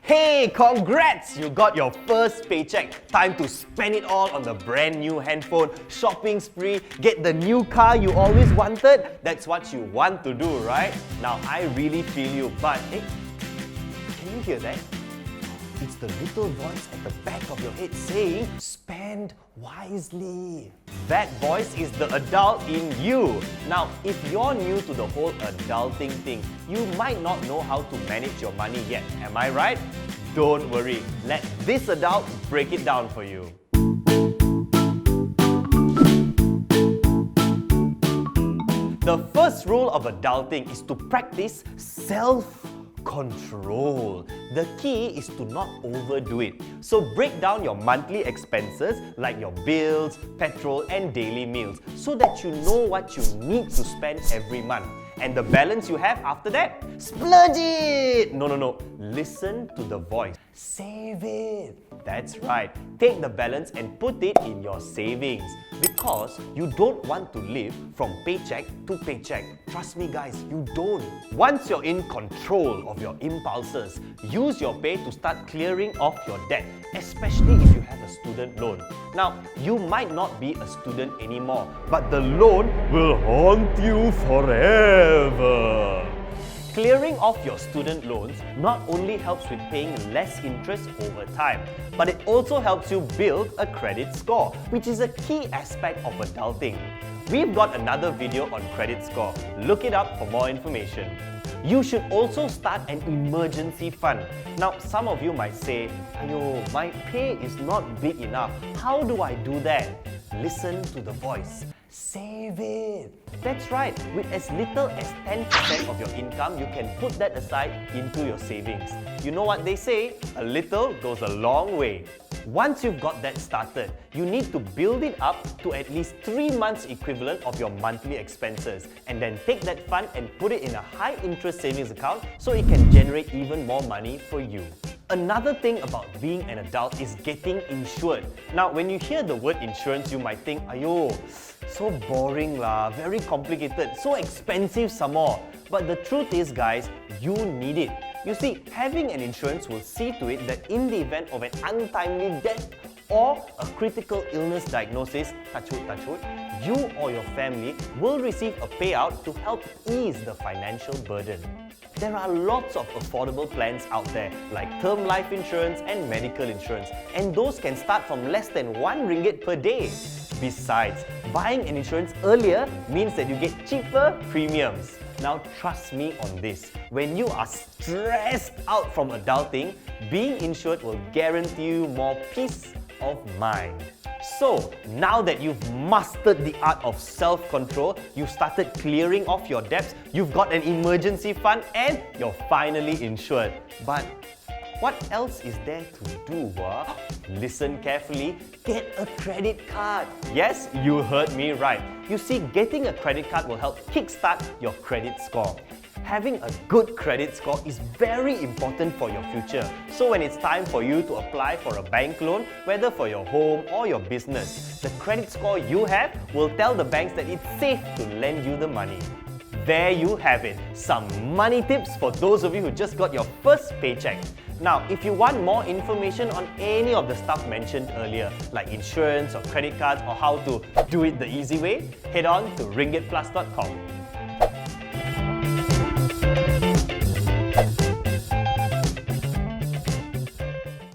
Hey, congrats! You got your first paycheck. Time to spend it all on the brand new handphone, shopping spree, get the new car you always wanted. That's what you want to do, right? Now, I really feel you, but hey, can you hear that? It's the little voice at the back of your head saying, spend wisely. That voice is the adult in you. Now, if you're new to the whole adulting thing, you might not know how to manage your money yet. Am I right? Don't worry. Let this adult break it down for you. The first rule of adulting is to practice self-control. The key is to not overdo it. So break down your monthly expenses like your bills, petrol and daily meals so that you know what you need to spend every month. And the balance you have after that, splurge it! No. Listen to the voice. Save it. That's right. Take the balance and put it in your savings because you don't want to live from paycheck to paycheck. Trust me guys, you don't. Once you're in control of your impulses, use your pay to start clearing off your debt, especially if you have a student loan. Now, you might not be a student anymore, but the loan will haunt you forever. Clearing off your student loans not only helps with paying less interest over time, but it also helps you build a credit score, which is a key aspect of adulting. We've got another video on credit score. Look it up for more information. You should also start an emergency fund. Now, some of you might say, "Ayo, my pay is not big enough. How do I do that?" Listen to the voice. Save it. That's right. With as little as 10% of your income, you can put that aside into your savings. You know what they say? A little goes a long way. Once you've got that started, you need to build it up to at least 3 months equivalent of your monthly expenses and then take that fund and put it in a high interest savings account so it can generate even more money for you. Another thing about being an adult is getting insured. Now, when you hear the word insurance, you might think, "Ayo, so boring lah, very complicated, so expensive some more." But the truth is, guys, you need it. You see, having an insurance will see to it that in the event of an untimely death or a critical illness diagnosis, touch wood, you or your family will receive a payout to help ease the financial burden. There are lots of affordable plans out there like term life insurance and medical insurance, and those can start from less than RM1 per day. Besides, buying an insurance earlier means that you get cheaper premiums. Now trust me on this, when you are stressed out from adulting, being insured will guarantee you more peace of mind. So, now that you've mastered the art of self-control, you've started clearing off your debts, you've got an emergency fund, and you're finally insured. But what else is there to do? Listen carefully, get a credit card. Yes, you heard me right. You see, getting a credit card will help kickstart your credit score. Having a good credit score is very important for your future. So when it's time for you to apply for a bank loan, whether for your home or your business, the credit score you have will tell the banks that it's safe to lend you the money. There you have it, some money tips for those of you who just got your first paycheck. Now, if you want more information on any of the stuff mentioned earlier, like insurance or credit cards or how to do it the easy way, head on to RinggitPlus.com.